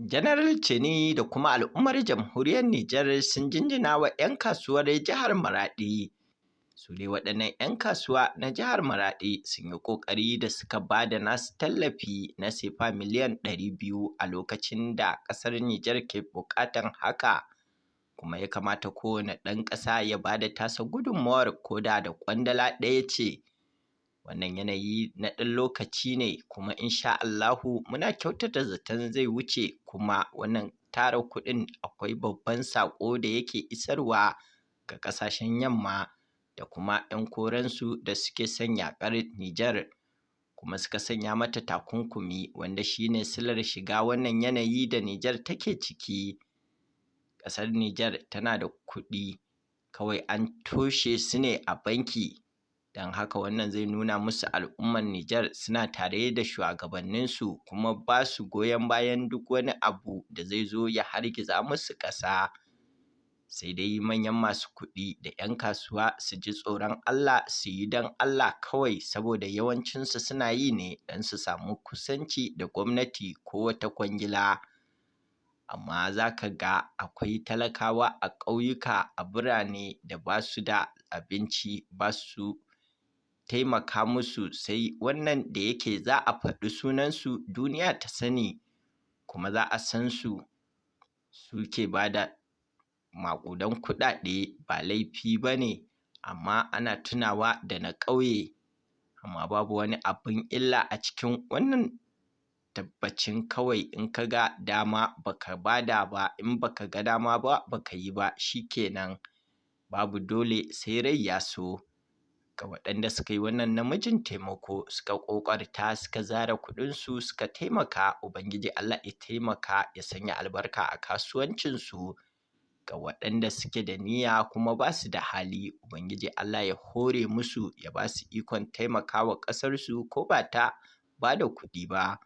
General Tchiani da kuma al'ummar jamhuriyar Nijar sun jinjina wa 'yan kasuwar jihar Maraɗi. Su dai waɗannan 'yan kasuwa na jihar Maraɗi sun yi ƙoƙari da suka ba da nasu tallafi na sefa miliyan 200 a lokacin da ƙasar Nijar ke buƙatar haka. Kuma ya kamata kowane ɗan ƙasa ya ba da tasa gudunmawar koda da ƙwandala ɗaya ce. Wannan yanayi na ɗan lokaci ne kuma insha Allahu muna kyautata zaton zai wuce, kuma wannan tara kuɗin akwai babban saƙo da yake isarwa ga ƙasashen yamma da kuma 'yan koransu da suke son yaƙar Nijar kuma suka sanya mata takunkumi, wanda shine sillar shiga wannan yanayi da Nijar take ciki. Ƙasar Nijar tana da kuɗi, kawai an toshe su ne a banki. Don haka wannan zai nuna musu al'ummar Nijar suna tare da shugabanninsu kuma ba su goyon bayan duk wani abu da zai zo ya hargitsa musu ƙasa. Sai dai manyan masu kuɗi da 'yan kasuwa su ji tsoron Allah, su yi don Allah kawai, saboda yawancinsu suna yi ne don su samu kusanci da gwamnati ko wata kwangila. Amma za ka ga akwai talakawa a ƙauyuka, a birane da ba su da abinci, ba su taimaka musu, sai wannan da yake za a faɗi sunansu duniya ta sani kuma za a san su, suke ba da maƙudan kuɗaɗe, ba laifi ba ne, amma ana tunawa da na ƙauye. Amma babu wani abin illa a cikin wannan tabbacin, kawai in ka ga dama baka bada ba, in baka ga dama ba baka yi ba, shikenan. Babu dole sai rai ya so. Ga waɗanda suka yi wannan namijin taimako, suka ƙoƙarta, suka zare kuɗinsu, suka taimaka, Ubangiji Allah ya taimaka ya sanya albarka a kasuwancinsu. Ga waɗanda suke da niyya kuma ba su da hali, Ubangiji Allah ya hore musu, ya ba su ikon taimakawa ƙasarsu ko ba ta ba da kuɗi ba.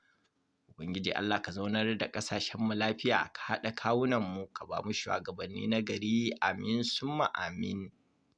Ubangiji Allah ka zaunar da ƙasashenmu lafiya, ka haɗa kawunanmu, ka ba mu shugabanni na gari. Amin summa amin.